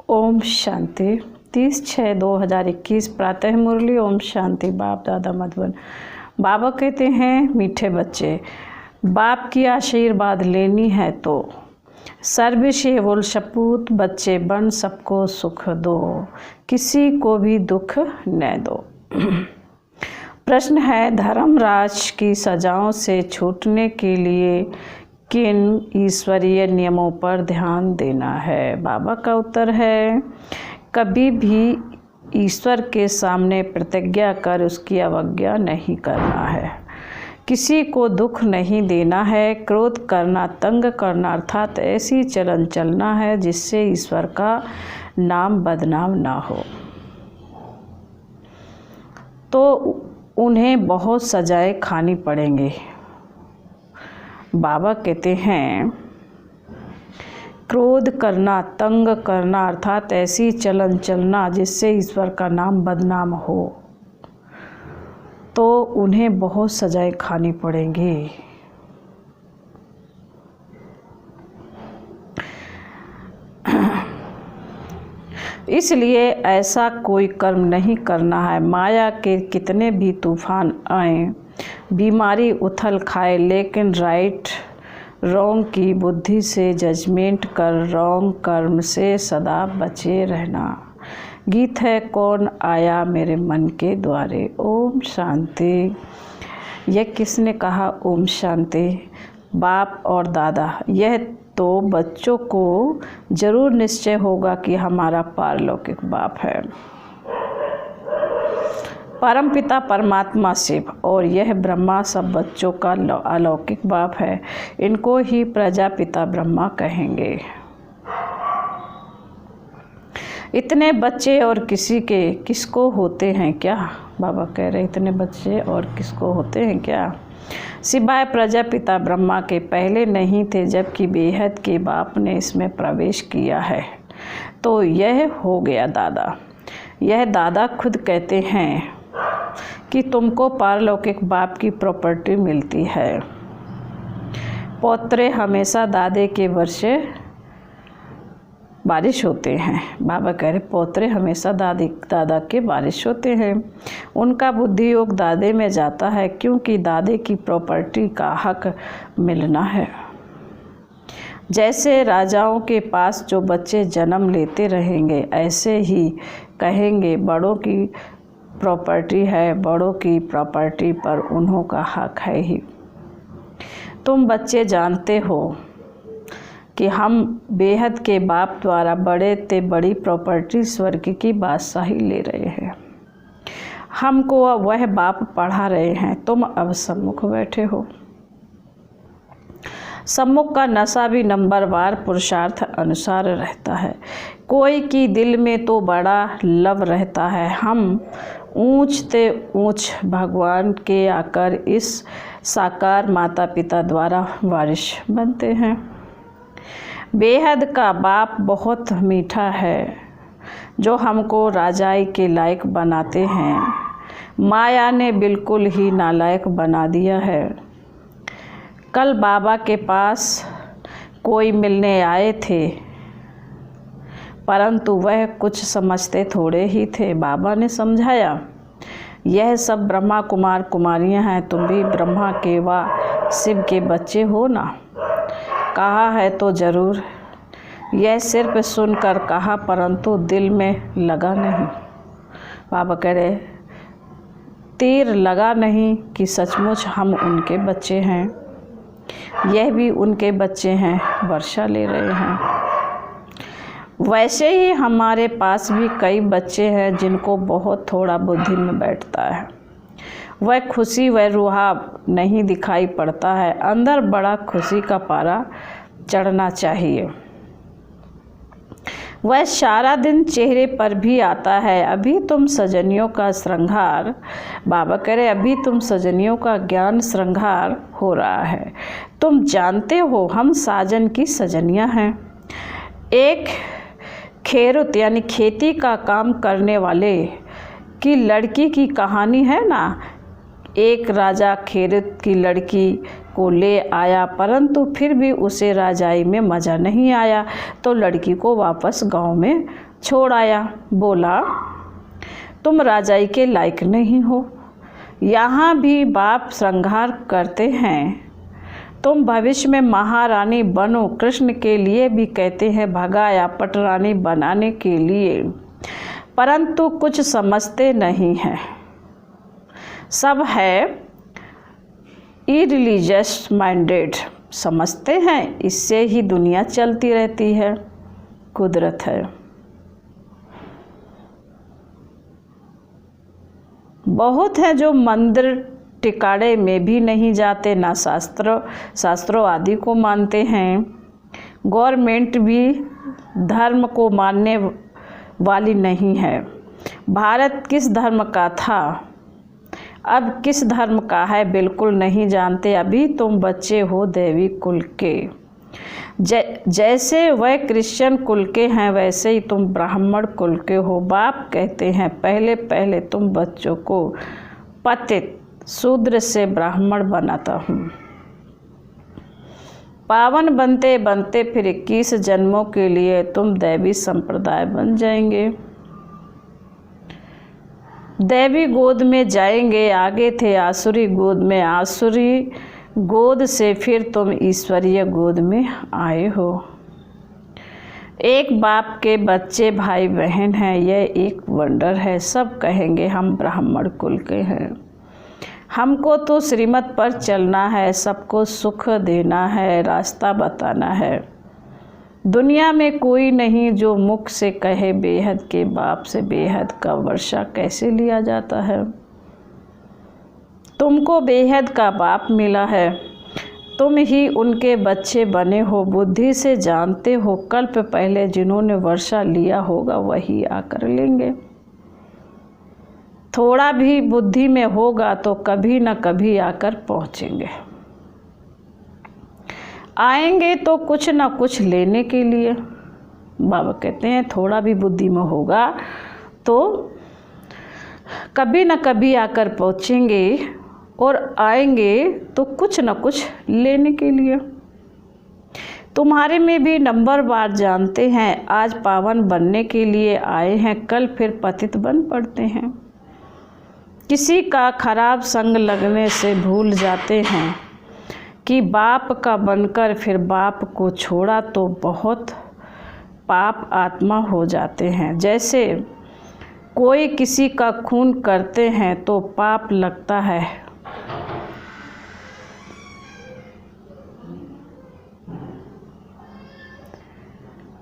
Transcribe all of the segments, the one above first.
ओम शांति। 30/6/2021 प्रातः मुरली। ओम शांति। बाप दादा मधुबन। बाबा कहते हैं, मीठे बच्चे, बाप की आशीर्वाद लेनी है तो सर्विशे बोल शपूत, बच्चे बन सबको सुख दो, किसी को भी दुख न दो। प्रश्न है, धर्मराज की सजाओं से छूटने के लिए किन ईश्वरीय नियमों पर ध्यान देना है? बाबा का उत्तर है, कभी भी ईश्वर के सामने प्रतिज्ञा कर उसकी अवज्ञा नहीं करना है, किसी को दुख नहीं देना है, क्रोध करना, तंग करना अर्थात ऐसी चलन चलना है जिससे ईश्वर का नाम बदनाम ना हो, तो उन्हें बहुत सजाएं खानी पड़ेंगी। बाबा कहते हैं, क्रोध करना, तंग करना अर्थात ऐसी चलन चलना जिससे ईश्वर का नाम बदनाम हो, तो उन्हें बहुत सजाएं खानी पड़ेंगी। इसलिए ऐसा कोई कर्म नहीं करना है। माया के कितने भी तूफान आए, बीमारी उथल खाए, लेकिन राइट रॉन्ग की बुद्धि से जजमेंट कर रॉन्ग कर्म से सदा बचे रहना। गीत है, कौन आया मेरे मन के द्वारे। ओम शांति। यह किसने कहा ओम शांति? बाप और दादा। यह तो बच्चों को जरूर निश्चय होगा कि हमारा पारलौकिक बाप है, परमपिता परमात्मा शिव, और यह ब्रह्मा सब बच्चों का अलौकिक बाप है। इनको ही प्रजापिता ब्रह्मा कहेंगे। इतने बच्चे और किसको होते हैं क्या? बाबा कह रहे, इतने बच्चे और किसको होते हैं क्या? सिवाय प्रजापिता ब्रह्मा के पहले नहीं थे, जबकि बेहद के बाप ने इसमें प्रवेश किया है, तो यह हो गया दादा। यह दादा खुद कहते हैं कि तुमको पारलौकिक बाप की प्रॉपर्टी मिलती है। पौत्रे हमेशा दादे के वर्षे बारिश होते हैं। बाबा कह रहे, पौत्रे हमेशा दादा के बारिश होते हैं। उनका बुद्धि योग दादे में जाता है, क्योंकि दादे की प्रॉपर्टी का हक मिलना है। जैसे राजाओं के पास जो बच्चे जन्म लेते रहेंगे, ऐसे ही कहेंगे बड़ों की प्रॉपर्टी है, बड़ों की प्रॉपर्टी पर उन्हों का हक है ही। तुम बच्चे जानते हो कि हम बेहद के बाप द्वारा बड़े ते बड़ी प्रॉपर्टी स्वर्ग की बादशाही ले रहे हैं। हमको वह बाप पढ़ा रहे हैं। तुम अब सम्मुख बैठे हो। सम्मुख का नशा भी नंबरवार पुरुषार्थ अनुसार रहता है। कोई की दिल में तो बड़ा लव रहता है, हम ऊंच ते ऊंच भगवान के आकर इस साकार माता पिता द्वारा वारिश बनते हैं। बेहद का बाप बहुत मीठा है, जो हमको राजाई के लायक बनाते हैं। माया ने बिल्कुल ही नालायक बना दिया है। कल बाबा के पास कोई मिलने आए थे, परंतु वह कुछ समझते थोड़े ही थे। बाबा ने समझाया, यह सब ब्रह्मा कुमार कुमारियां हैं, तुम भी ब्रह्मा के व शिव के बच्चे हो ना। कहा है तो ज़रूर। यह सिर्फ सुनकर कहा, परंतु दिल में लगा नहीं। बाबा कह रहे, तीर लगा नहीं कि सचमुच हम उनके बच्चे हैं। यह भी उनके बच्चे हैं, वर्षा ले रहे हैं। वैसे ही हमारे पास भी कई बच्चे हैं जिनको बहुत थोड़ा बुद्धि में बैठता है। वह खुशी वह रुहाब नहीं दिखाई पड़ता है, अंदर बड़ा खुशी का पारा चढ़ना चाहिए। वह सारा दिन चेहरे पर भी आता है। अभी तुम सजनियों का श्रृंगार, बाबा कह रहे, अभी तुम सजनियों का ज्ञान श्रृंगार हो रहा है। तुम जानते हो हम साजन की सजनियां हैं। एक खेरुत यानी खेती का काम करने वाले की लड़की की कहानी है ना। एक राजा खेरुत की लड़की को ले आया, परंतु फिर भी उसे राजाई में मज़ा नहीं आया, तो लड़की को वापस गांव में छोड़ आया, बोला तुम राजाई के लायक नहीं हो। यहाँ भी बाप श्रृंगार करते हैं, तुम भविष्य में महारानी बनो। कृष्ण के लिए भी कहते हैं भगाया पटरानी बनाने के लिए, परंतु कुछ समझते नहीं हैं। सब है इरिलीजियस माइंडेड, समझते हैं इससे ही दुनिया चलती रहती है, कुदरत है। बहुत हैं जो मंदिर टिकाड़े में भी नहीं जाते, ना शास्त्रों आदि को मानते हैं। गवर्नमेंट भी धर्म को मानने वाली नहीं है। भारत किस धर्म का था, अब किस धर्म का है बिल्कुल नहीं जानते। अभी तुम बच्चे हो देवी कुल के, जैसे वह क्रिश्चियन कुल के हैं वैसे ही तुम ब्राह्मण कुल के हो। बाप कहते हैं पहले पहले तुम बच्चों को पतित शूद्र से ब्राह्मण बनाता हूँ। पावन बनते बनते फिर 21 जन्मों के लिए तुम दैवी संप्रदाय बन जाएंगे। दैवी गोद में जाएंगे, आगे थे आसुरी गोद में, आसुरी गोद से फिर तुम ईश्वरीय गोद में आए हो। एक बाप के बच्चे भाई बहन हैं, यह एक वंडर है। सब कहेंगे हम ब्राह्मण कुल के हैं, हमको तो श्रीमत पर चलना है, सबको सुख देना है, रास्ता बताना है। दुनिया में कोई नहीं जो मुख से कहे बेहद के बाप से बेहद का वर्षा कैसे लिया जाता है। तुमको बेहद का बाप मिला है, तुम ही उनके बच्चे बने हो। बुद्धि से जानते हो कल्प पहले जिन्होंने वर्षा लिया होगा वही आकर लेंगे। थोड़ा भी बुद्धि में होगा तो कभी न कभी आकर पहुँचेंगे। आएंगे तो कुछ न कुछ लेने के लिए। बाबा कहते हैं थोड़ा भी बुद्धि में होगा तो कभी न कभी आकर पहुँचेंगे, और आएंगे तो कुछ न कुछ लेने के लिए। तुम्हारे में भी नंबर बार जानते हैं, आज पावन बनने के लिए आए हैं, कल फिर पतित बन पड़ते हैं। किसी का खराब संग लगने से भूल जाते हैं कि बाप का बनकर फिर बाप को छोड़ा तो बहुत पाप आत्मा हो जाते हैं। जैसे कोई किसी का खून करते हैं तो पाप लगता है,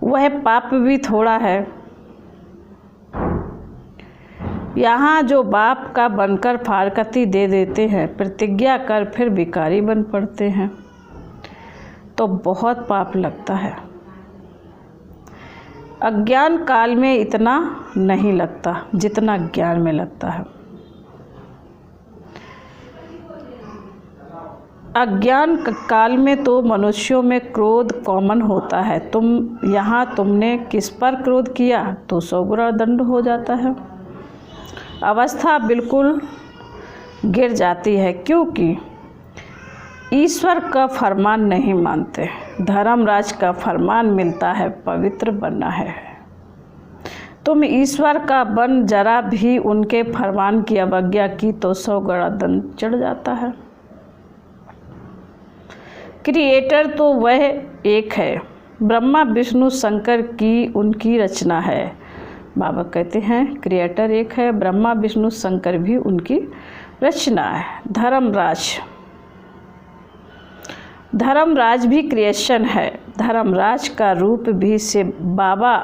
वह पाप भी थोड़ा है। यहाँ जो बाप का बनकर फारकती दे देते हैं, प्रतिज्ञा कर फिर भिखारी बन पड़ते हैं, तो बहुत पाप लगता है। अज्ञान काल में इतना नहीं लगता जितना ज्ञान में लगता है। अज्ञान काल में तो मनुष्यों में क्रोध कॉमन होता है। तुमने किस पर क्रोध किया तो 100 गुना दंड हो जाता है। अवस्था बिल्कुल गिर जाती है, क्योंकि ईश्वर का फरमान नहीं मानते। धर्मराज का फरमान मिलता है पवित्र बनना है। तुम ईश्वर का बन जरा भी उनके फरमान की अवज्ञा की तो 100 गुना दंड चढ़ जाता है। क्रिएटर तो वह एक है, ब्रह्मा विष्णु शंकर की उनकी रचना है। बाबा कहते हैं क्रिएटर एक है, ब्रह्मा विष्णु शंकर भी उनकी रचना है। धर्मराज भी क्रिएशन है। धर्मराज का रूप भी से बाबा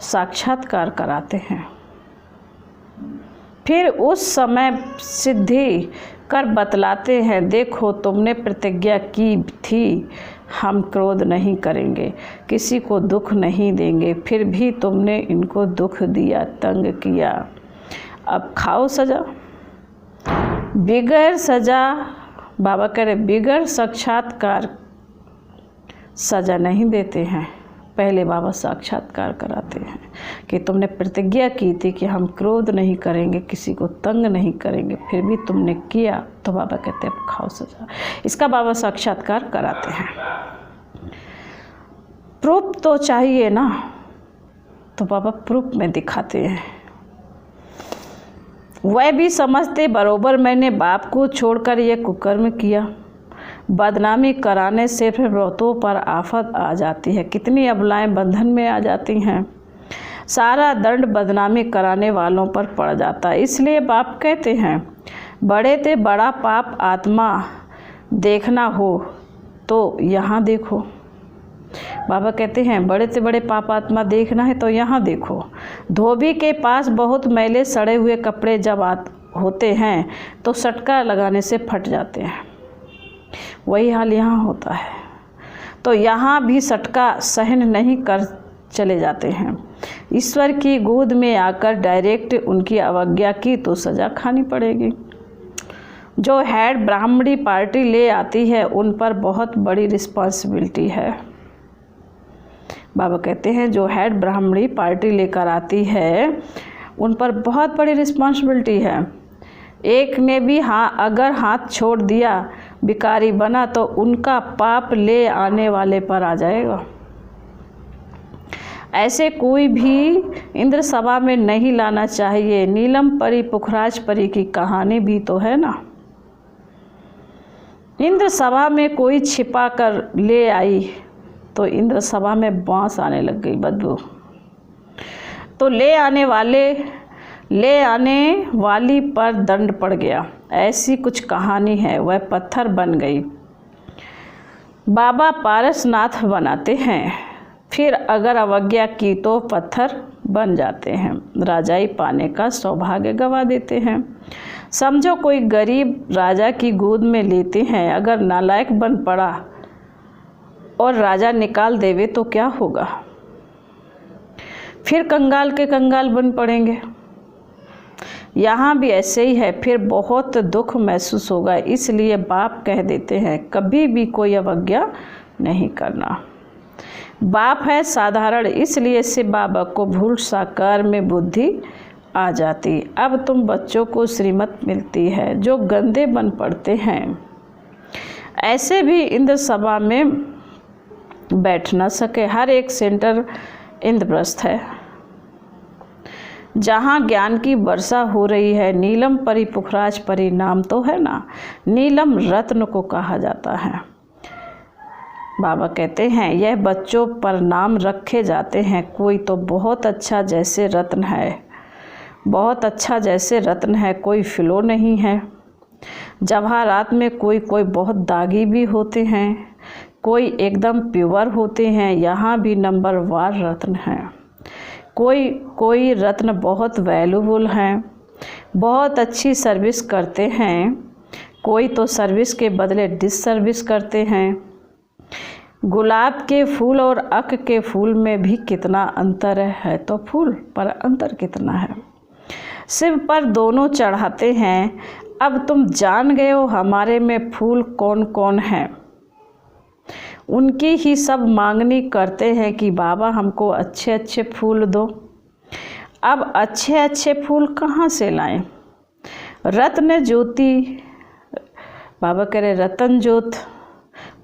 साक्षात्कार कराते हैं। फिर उस समय सिद्धि कर बतलाते हैं, देखो तुमने प्रतिज्ञा की थी हम क्रोध नहीं करेंगे, किसी को दुख नहीं देंगे, फिर भी तुमने इनको दुख दिया, तंग किया, अब खाओ सजा। बिगैर सजा, बाबा कह रहे बिगैर साक्षात्कार सजा नहीं देते हैं। पहले बाबा साक्षात्कार कराते हैं कि तुमने प्रतिज्ञा की थी कि हम क्रोध नहीं करेंगे, किसी को तंग नहीं करेंगे, फिर भी तुमने किया, तो बाबा कहते हैं अब खाओ सजा। इसका बाबा साक्षात्कार कराते हैं। प्रूफ तो चाहिए ना, तो पापा प्रूफ में दिखाते हैं। वह भी समझते बरोबर मैंने बाप को छोड़कर ये कुकर्म किया। बदनामी कराने से फिर व्रतों पर आफत आ जाती है, कितनी अबलाएं बंधन में आ जाती हैं। सारा दंड बदनामी कराने वालों पर पड़ जाता है। इसलिए बाप कहते हैं बड़े ते बड़ा पाप आत्मा देखना हो तो यहाँ देखो। बाबा कहते हैं बड़े से बड़े पाप आत्मा देखना है तो यहाँ देखो। धोबी के पास बहुत मैले सड़े हुए कपड़े जब होते हैं तो सटका लगाने से फट जाते हैं, वही हाल यहाँ होता है। तो यहाँ भी सटका सहन नहीं कर चले जाते हैं। ईश्वर की गोद में आकर डायरेक्ट उनकी अवज्ञा की तो सज़ा खानी पड़ेगी। जो हेड ब्राह्मणी पार्टी ले आती है उन पर बहुत बड़ी रिस्पॉन्सिबिलिटी है। बाबा कहते हैं जो हेड ब्राह्मणी पार्टी लेकर आती है उन पर बहुत बड़ी रिस्पॉन्सिबिलिटी है। एक ने भी अगर हाथ छोड़ दिया, भिखारी बना, तो उनका पाप ले आने वाले पर आ जाएगा। ऐसे कोई भी इंद्र सभा में नहीं लाना चाहिए। नीलम परी पुखराज परी की कहानी भी तो है ना। इंद्र सभा में कोई छिपा कर ले आई तो इंद्र सभा में बांस आने लग गई, बदबू। तो ले आने वाली पर दंड पड़ गया। ऐसी कुछ कहानी है। वह पत्थर बन गई। बाबा पारसनाथ बनाते हैं, फिर अगर अवज्ञा की तो पत्थर बन जाते हैं। राजाई पाने का सौभाग्य गवा देते हैं। समझो कोई गरीब राजा की गोद में लेते हैं, अगर नालायक बन पड़ा और राजा निकाल देवे तो क्या होगा? फिर कंगाल के कंगाल बन पड़ेंगे। यहाँ भी ऐसे ही है, फिर बहुत दुख महसूस होगा। इसलिए बाप कह देते हैं कभी भी कोई अवज्ञा नहीं करना। बाप है साधारण, इसलिए से बाबा को भूल साकार में बुद्धि आ जाती। अब तुम बच्चों को श्रीमत मिलती है जो गंदे बन पड़ते हैं। ऐसे भी इंद्र सभा में बैठ न सके। हर एक सेंटर इंद्रप्रस्थ है जहाँ ज्ञान की वर्षा हो रही है। नीलम परी पुखराज परी नाम तो है ना। नीलम रत्न को कहा जाता है। बाबा कहते हैं यह बच्चों पर नाम रखे जाते हैं। कोई तो बहुत अच्छा जैसे रत्न है, बहुत अच्छा जैसे रत्न है, कोई फिलो नहीं है। जवाहरात में कोई बहुत दागी भी होते हैं, कोई एकदम प्योर होते हैं। यहाँ भी नंबर वार रत्न हैं। कोई रत्न बहुत वैल्यूबल हैं, बहुत अच्छी सर्विस करते हैं। कोई तो सर्विस के बदले डिससर्विस करते हैं। गुलाब के फूल और अक के फूल में भी कितना अंतर है तो फूल पर अंतर कितना है। शिव पर दोनों चढ़ाते हैं। अब तुम जान गए हो हमारे में फूल कौन कौन हैं। उनकी ही सब मांगनी करते हैं कि बाबा हमको अच्छे अच्छे फूल दो। अब अच्छे अच्छे फूल कहाँ से लाएं? रत्न ज्योति, बाबा कह रहे रतन ज्योत।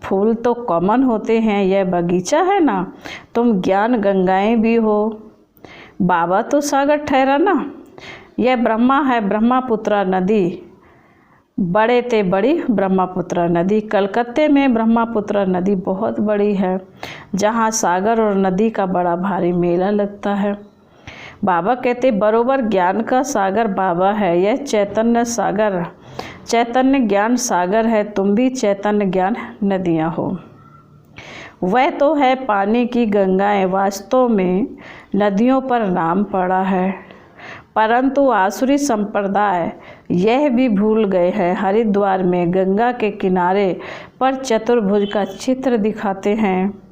फूल तो कॉमन होते हैं, यह बगीचा है ना। तुम ज्ञान गंगाएं भी हो, बाबा तो सागर ठहरा ना। यह ब्रह्मा है, ब्रह्मपुत्रा नदी, बड़े ते बड़ी ब्रह्मपुत्रा नदी। कलकत्ते में ब्रह्मपुत्रा नदी बहुत बड़ी है, जहाँ सागर और नदी का बड़ा भारी मेला लगता है। बाबा कहते बरोबर ज्ञान का सागर बाबा है। यह चैतन्य सागर, चैतन्य ज्ञान सागर है। तुम भी चैतन्य ज्ञान नदियाँ हो। वह तो है पानी की गंगाएं। वास्तव में नदियों पर नाम पड़ा है, परंतु आसुरी संप्रदाय यह भी भूल गए हैं। हरिद्वार में गंगा के किनारे पर चतुर्भुज का चित्र दिखाते हैं।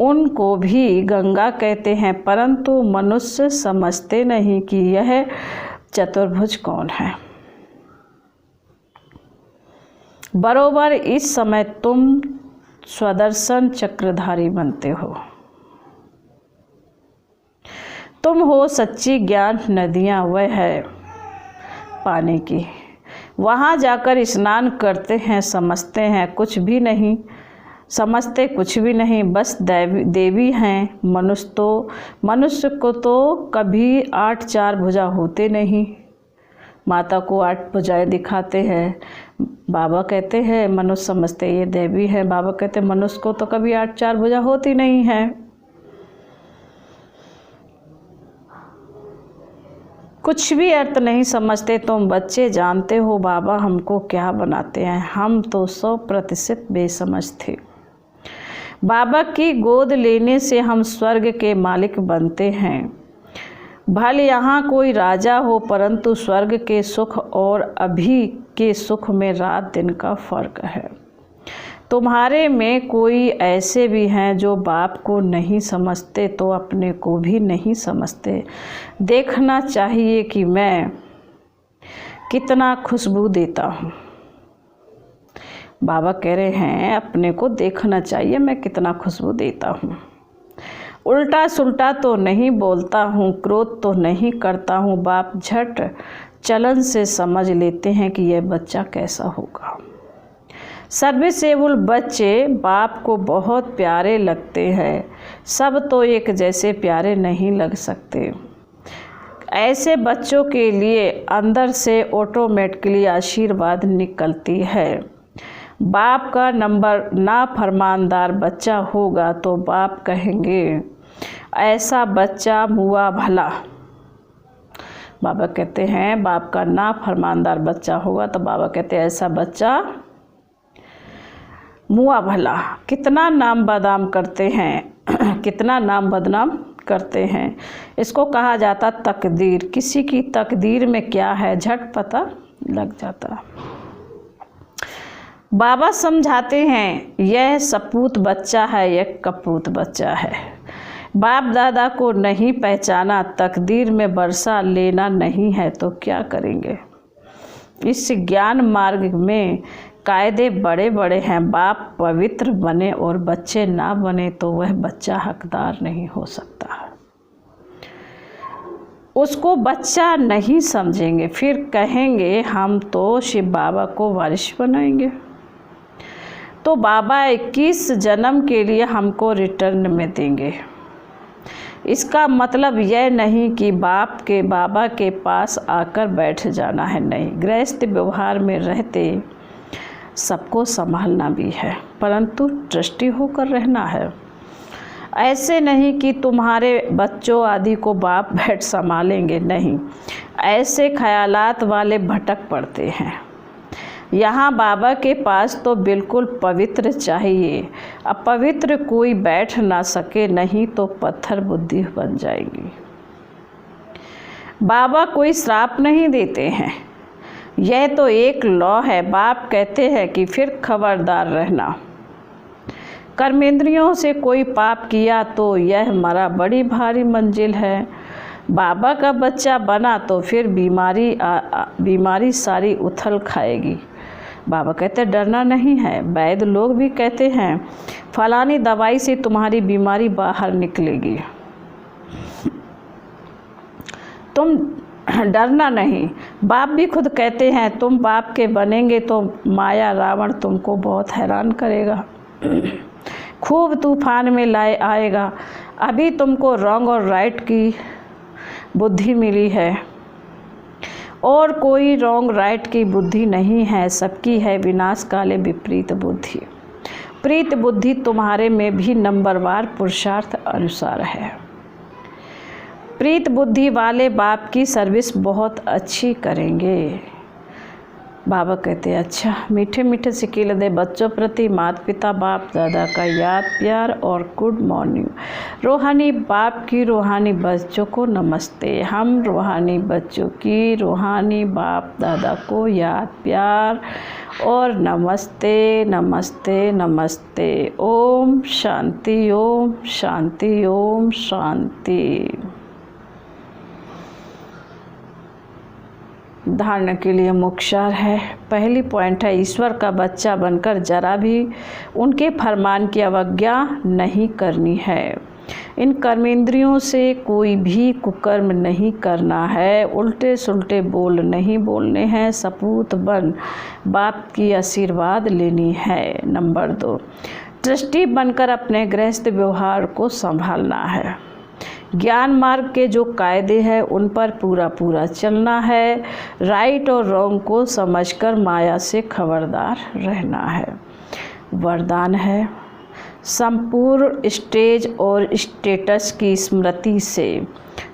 उनको भी गंगा कहते हैं, परंतु मनुष्य समझते नहीं कि यह चतुर्भुज कौन है। बरोबर इस समय तुम स्वदर्शन चक्रधारी बनते हो। तुम हो सच्ची ज्ञान नदियाँ। वह है पानी की। वहाँ जाकर स्नान करते हैं, समझते हैं कुछ भी नहीं समझते कुछ भी नहीं, बस देवी हैं। मनुष्य को तो कभी 8 4 भुजा होते नहीं। माता को 8 भुजाएं दिखाते हैं। बाबा कहते हैं मनुष्य समझते ये देवी है, बाबा कहते हैं मनुष्य को तो कभी 8 4 भुजा होती नहीं है। कुछ भी अर्थ नहीं समझते तुम बच्चे, जानते हो बाबा हमको क्या बनाते हैं, हम तो 100% बेसमझ थे। बाबा की गोद लेने से हम स्वर्ग के मालिक बनते हैं। भले यहाँ कोई राजा हो, परंतु स्वर्ग के सुख और अभी के सुख में रात दिन का फर्क है। तुम्हारे में कोई ऐसे भी हैं जो बाप को नहीं समझते तो अपने को भी नहीं समझते। देखना चाहिए कि मैं कितना खुशबू देता हूँ। बाबा कह रहे हैं अपने को देखना चाहिए मैं कितना खुशबू देता हूँ। उल्टा सुल्टा तो नहीं बोलता हूँ, क्रोध तो नहीं करता हूँ। बाप झट चलन से समझ लेते हैं कि यह बच्चा कैसा होगा। सर्विसेबल बच्चे बाप को बहुत प्यारे लगते हैं। सब तो एक जैसे प्यारे नहीं लग सकते। ऐसे बच्चों के लिए अंदर से ऑटोमेटिकली आशीर्वाद निकलती है। बाप का नंबर ना फरमानदार बच्चा होगा तो बाप कहेंगे ऐसा बच्चा मुआ भला। बाबा कहते हैं बाप का ना फरमानदार बच्चा होगा तो बाबा कहते हैं ऐसा बच्चा मुआ भला। कितना नाम बदनाम करते हैं कितना नाम बदनाम करते हैं। इसको कहा जाता तकदीर। किसी की तकदीर में क्या है झट पता लग जाता। बाबा समझाते हैं यह सपूत बच्चा है, यह कपूत बच्चा है। बाप दादा को नहीं पहचाना, तकदीर में बरसा लेना नहीं है तो क्या करेंगे। इस ज्ञान मार्ग में कायदे बड़े बड़े हैं। बाप पवित्र बने और बच्चे ना बने तो वह बच्चा हकदार नहीं हो सकता। उसको बच्चा नहीं समझेंगे, फिर कहेंगे हम तो शिव बाबा को वारिस बनाएंगे। तो बाबा 21 जन्म के लिए हमको रिटर्न में देंगे। इसका मतलब यह नहीं कि बाबा के पास आकर बैठ जाना है, नहीं। गृहस्थ व्यवहार में रहते सबको संभालना भी है, परंतु ट्रस्टी होकर रहना है। ऐसे नहीं कि तुम्हारे बच्चों आदि को बाप बैठ संभालेंगे, नहीं। ऐसे ख्यालात वाले भटक पड़ते हैं। यहाँ बाबा के पास तो बिल्कुल पवित्र चाहिए। अपवित्र कोई बैठ ना सके, नहीं तो पत्थर बुद्धि बन जाएगी। बाबा कोई श्राप नहीं देते हैं, यह तो एक लॉ है। बाप कहते हैं कि फिर खबरदार रहना। कर्मेंद्रियों से कोई पाप किया तो यह हमारा बड़ी भारी मंजिल है। बाबा का बच्चा बना तो फिर बीमारी सारी उथल खाएगी। बाबा कहते डरना नहीं है। वैद्य लोग भी कहते हैं फलानी दवाई से तुम्हारी बीमारी बाहर निकलेगी, तुम डरना नहीं। बाप भी खुद कहते हैं तुम बाप के बनेंगे तो माया रावण तुमको बहुत हैरान करेगा, खूब तूफान में लाए आएगा। अभी तुमको रॉन्ग और राइट की बुद्धि मिली है और कोई रॉन्ग राइट की बुद्धि नहीं है, सबकी है विनाश काले विपरीत बुद्धि। प्रीत बुद्धि तुम्हारे में भी नंबरवार पुरुषार्थ अनुसार है। प्रीत बुद्धि वाले बाप की सर्विस बहुत अच्छी करेंगे। बाबा कहते हैं अच्छा मीठे मीठे सिक्के दे बच्चों प्रति माता पिता बाप दादा का याद प्यार और गुड मॉर्निंग। रूहानी बाप की रूहानी बच्चों को नमस्ते। हम रूहानी बच्चों की रूहानी बाप दादा को याद प्यार और नमस्ते नमस्ते नमस्ते। ओम शांति ओम शांति ओम शांति। धारणा के लिए मुख्यार है। पहली पॉइंट है ईश्वर का बच्चा बनकर जरा भी उनके फरमान की अवज्ञा नहीं करनी है। इन कर्मेंद्रियों से कोई भी कुकर्म नहीं करना है, उल्टे सुल्टे बोल नहीं बोलने हैं, सपूत बन बाप की आशीर्वाद लेनी है। नंबर 2 ट्रस्टी बनकर अपने गृहस्थ व्यवहार को संभालना है। ज्ञान मार्ग के जो कायदे हैं उन पर पूरा चलना है। राइट और रॉन्ग को समझकर माया से खबरदार रहना है। वरदान है, संपूर्ण स्टेज और स्टेटस की स्मृति से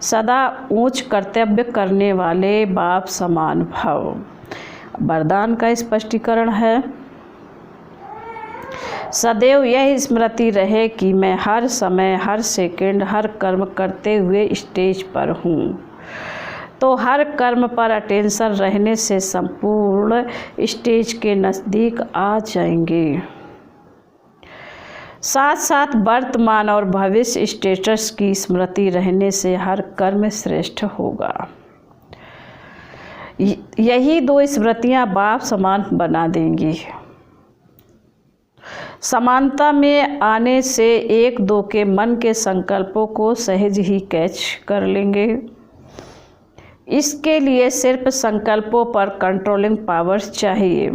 सदा उच्च कर्तव्य करने वाले बाप समान भव। वरदान का स्पष्टीकरण है, सदैव यह स्मृति रहे कि मैं हर समय, हर सेकंड, हर कर्म करते हुए स्टेज पर हूँ। तो हर कर्म पर अटेंशन रहने से संपूर्ण स्टेज के नज़दीक आ जाएंगे। साथ साथ वर्तमान और भविष्य स्टेटस की स्मृति रहने से हर कर्म श्रेष्ठ होगा। यही दो स्मृतियाँ बाप समान बना देंगी। समानता में आने से एक दो के मन के संकल्पों को सहज ही कैच कर लेंगे। इसके लिए सिर्फ संकल्पों पर कंट्रोलिंग पावर चाहिए।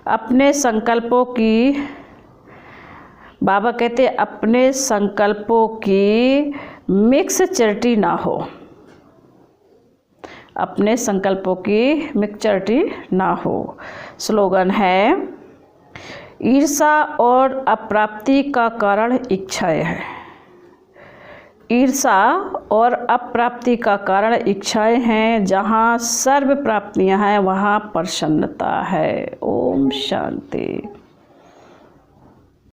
अपने संकल्पों की, बाबा कहते अपने संकल्पों की मिक्सचरिटी ना हो, अपने संकल्पों की मिक्सचरिटी ना हो। स्लोगन है, ईर्षा और अप्राप्ति का कारण इच्छाएं है। ईर्षा और अप्राप्ति का कारण इच्छाएं हैं। जहाँ सर्व प्राप्तियाँ हैं वहाँ प्रसन्नता है। ओम शांति।